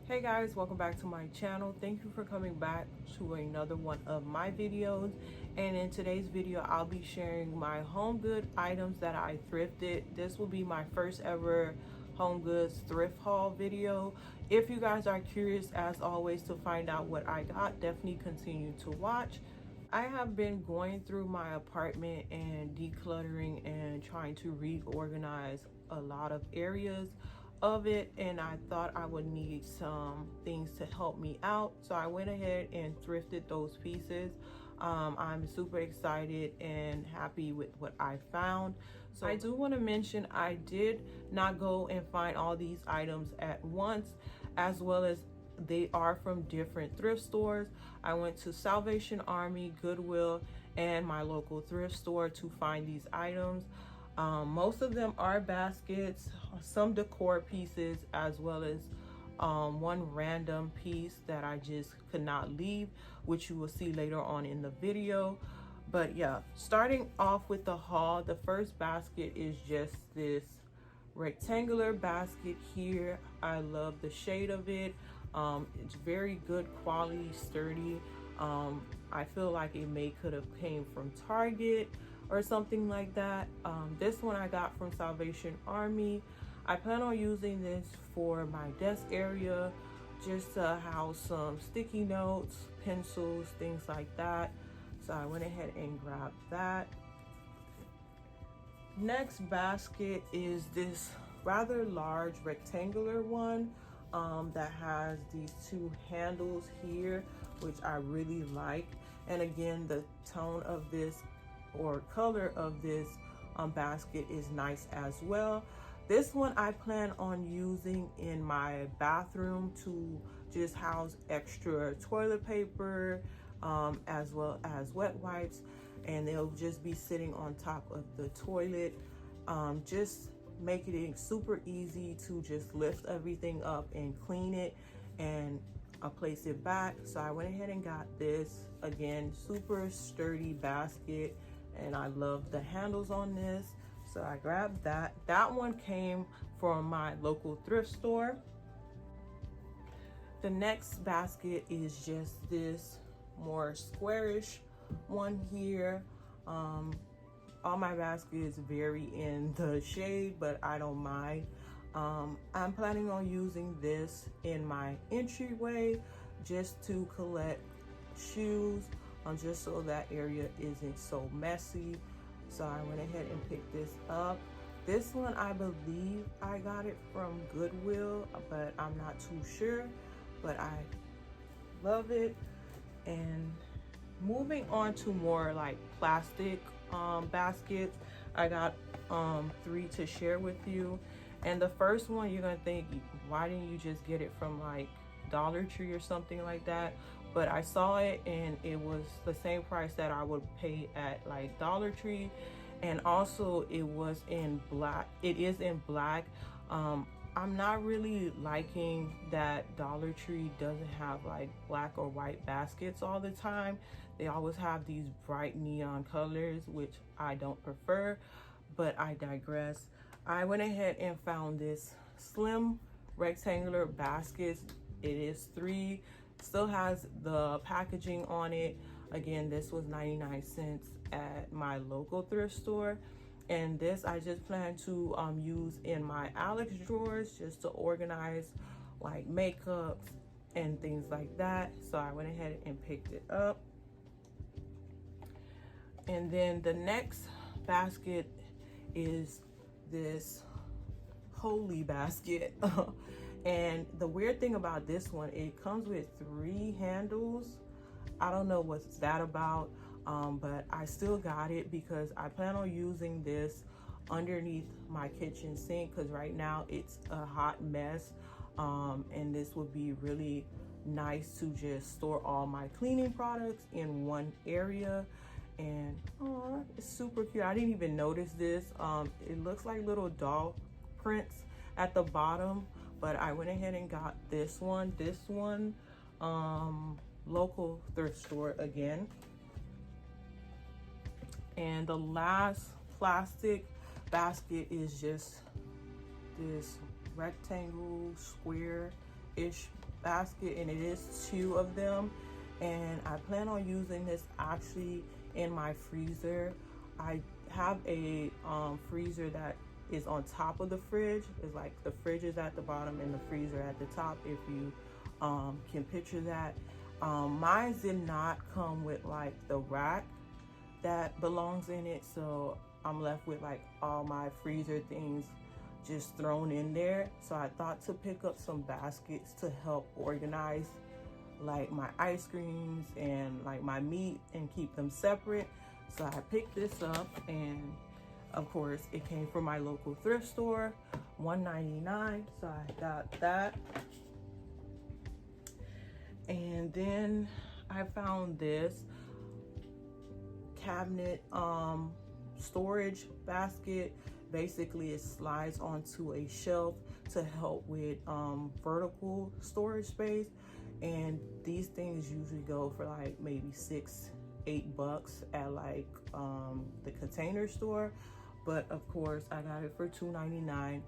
Hey guys, welcome back to my channel. Thank you for coming back to another one of my videos. And in today's video, I'll be sharing my home good items that I thrifted. This will be my first ever home goods thrift haul video. If you guys are curious, as always, to find out what I got, definitely continue to watch. I have been going through my apartment and decluttering and trying to reorganize a lot of areas of it, and I thought I would need some things to help me out, so I went ahead and thrifted those pieces. I'm super excited and happy with what I found. So I do want to mention I did not go and find all these items at once, as well as they are from different thrift stores. I went to Salvation Army, Goodwill, and my local thrift store to find these items. Most of them are baskets, some decor pieces, as well as one random piece that I just could not leave, which you will see later on in the video. But yeah, starting off with the haul, the first basket is just this rectangular basket here. I love the shade of it. It's very good quality, sturdy. I feel like it could have came from Target or something like that. This one I got from Salvation Army. I plan on using this for my desk area, just to house some sticky notes, pencils, things like that. So I went ahead and grabbed that. Next basket is this rather large rectangular one that has these two handles here, which I really like. And again, the tone of this or color of this basket is nice as well. This one I plan on using in my bathroom to just house extra toilet paper, as well as wet wipes, and they'll just be sitting on top of the toilet, just making it super easy to just lift everything up and clean it and place it back. So I went ahead and got this. Again, super sturdy basket, and I love the handles on this, so I grabbed that. That one came from my local thrift store. The next basket is just this more squarish one here. All my baskets vary in the shade, but I don't mind. I'm planning on using this in my entryway just to collect shoes, just so that area isn't so messy. So I went ahead and picked this up. This one, I believe I got it from Goodwill, but I'm not too sure, but I love it. And moving on to more like plastic baskets, I got 3 to share with you. And the first one, you're gonna think, why didn't you just get it from like Dollar Tree or something like that? But I saw it and it was the same price that I would pay at like Dollar Tree, and also it was in black. It is in black. I'm not really liking that Dollar Tree doesn't have like black or white baskets all the time. They always have these bright neon colors, which I don't prefer, but I digress. I went ahead and found this slim rectangular baskets. It is 3, still has the packaging on it. Again, this was 99 cents at my local thrift store. And this I just plan to use in my Alex drawers, just to organize like makeups and things like that. So I went ahead and picked it up. And then the next basket is this holy basket. And the weird thing about this one, it comes with 3 handles. I don't know what's that about, but I still got it because I plan on using this underneath my kitchen sink, because right now it's a hot mess, and this would be really nice to just store all my cleaning products in one area. And it's super cute. I didn't even notice this. It looks like little doll prints at the bottom, but I went ahead and got this one. Local thrift store again. And the last plastic basket is just this rectangle square ish basket, and it is 2 of them. And I plan on using this actually in my freezer. I have a freezer that is on top of the fridge. It's like the fridge is at the bottom and the freezer at the top, if you can picture that. Mine did not come with like the rack that belongs in it, so I'm left with like all my freezer things just thrown in there. So I thought to pick up some baskets to help organize like my ice creams and like my meat and keep them separate. So I picked this up, and of course it came from my local thrift store, $1.99. So I got that. And then I found this cabinet storage basket. Basically it slides onto a shelf to help with vertical storage space, and these things usually go for like maybe $6-8 at like the Container Store, but of course I got it for $2.99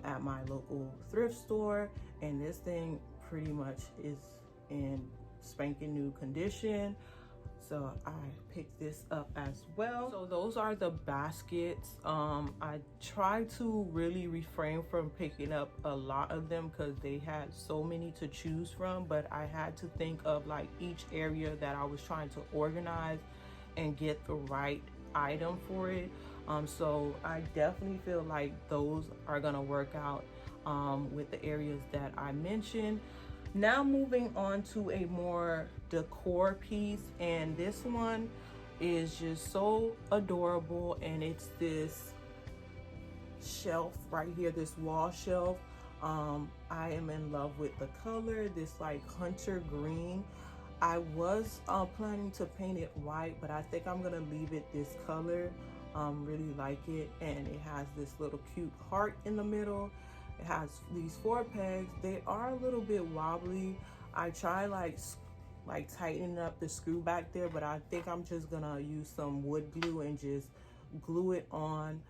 at my local thrift store. And this thing pretty much is in spanking new condition, so I picked this up as well. So those are the baskets. I try to really refrain from picking up a lot of them because they had so many to choose from, but I had to think of like each area that I was trying to organize and get the right item for it. So I definitely feel like those are gonna work out with the areas that I mentioned. Now moving on to a more decor piece, and this one is just so adorable, and it's this shelf right here, this wall shelf. I am in love with the color, this like hunter green. I was planning to paint it white, but I think I'm gonna leave it this color. Really like it, and it has this little cute heart in the middle. It has these 4 pegs. They are a little bit wobbly. I try like tightening up the screw back there, but I think I'm just gonna use some wood glue and just glue it on.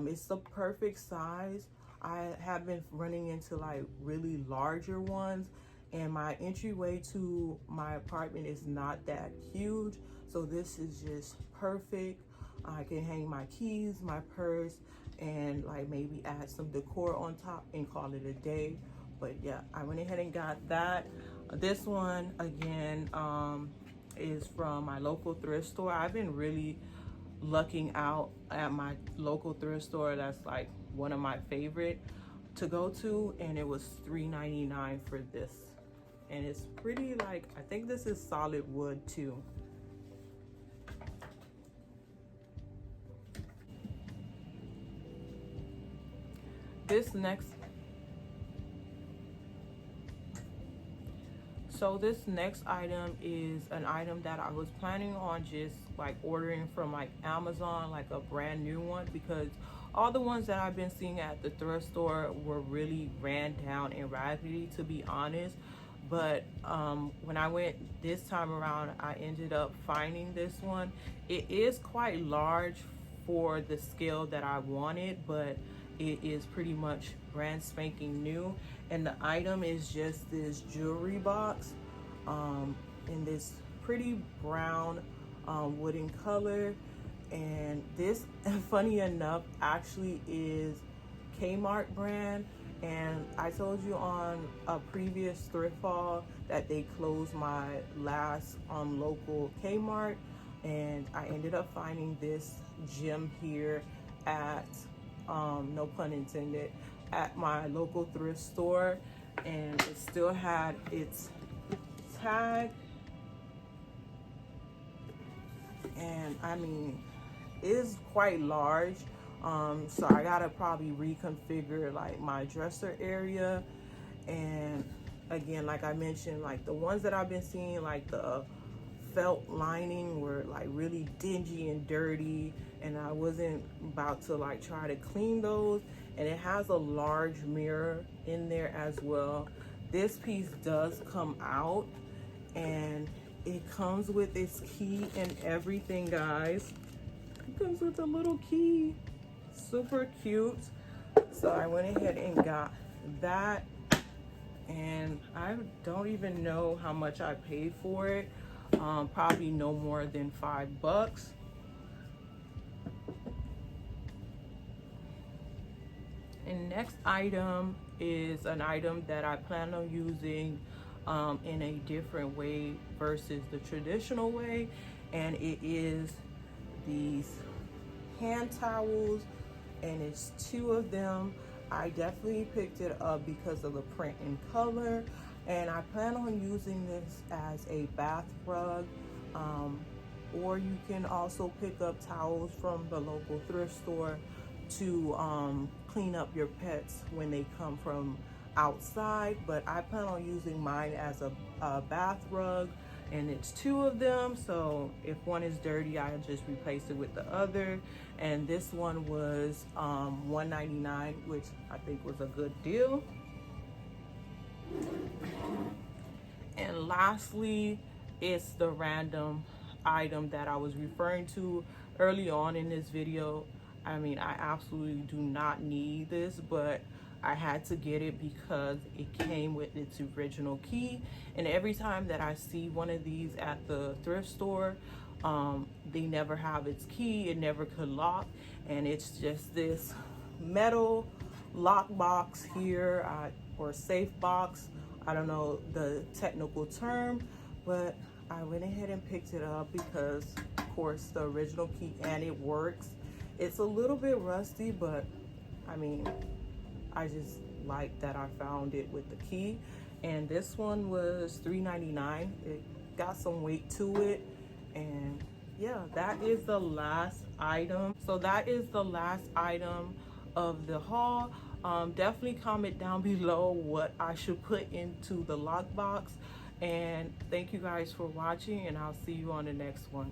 It's the perfect size. I have been running into like really larger ones, and my entryway to my apartment is not that huge, so this is just perfect. I can hang my keys, my purse, and like maybe add some decor on top and call it a day. But yeah, I went ahead and got that. This one again is from my local thrift store. I've been really lucking out at my local thrift store. That's like one of my favorite to go to, and it was $3.99 for this, and it's pretty, like, I think this is solid wood too. This next item is an item that I was planning on just like ordering from like Amazon, like a brand new one, because all the ones that I've been seeing at the thrift store were really ran down and raggedy, to be honest. But when I went this time around, I ended up finding this one. It is quite large for the scale that I wanted, but it is pretty much brand spanking new, and the item is just this jewelry box in this pretty brown wooden color. And this, funny enough, actually is Kmart brand, and I told you on a previous thrift haul that they closed my last local Kmart, and I ended up finding this gem here at no pun intended, at my local thrift store, and it still had its tag. And I mean, it is quite large, so I gotta probably reconfigure like my dresser area. And again, like I mentioned, like the ones that I've been seeing, like the felt lining, were like really dingy and dirty, and I wasn't about to like try to clean those. And it has a large mirror in there as well. This piece does come out, and it comes with its key and everything, guys. It comes with a little key, super cute. So I went ahead and got that, and I don't even know how much I paid for it. Probably no more than $5. And next item is an item that I plan on using in a different way versus the traditional way, and it is these hand towels, and it's 2 of them. I definitely picked it up because of the print and color, and I plan on using this as a bath rug, or you can also pick up towels from the local thrift store to clean up your pets when they come from outside. But I plan on using mine as a bath rug, and it's 2 of them, so if one is dirty, I just replace it with the other. And this one was $1.99, which I think was a good deal. And lastly, it's the random item that I was referring to early on in this video. I mean, I absolutely do not need this, but I had to get it because it came with its original key. And every time that I see one of these at the thrift store, they never have its key. It never could lock. And it's just this metal lock box here, or safe box. I don't know the technical term, but I went ahead and picked it up because, of course, the original key, and it works. It's a little bit rusty, but I mean, I just like that I found it with the key. And this one was $3.99. It got some weight to it. And yeah, that is the last item. So that is the last item of the haul. Definitely comment down below what I should put into the lockbox. And thank you guys for watching, and I'll see you on the next one.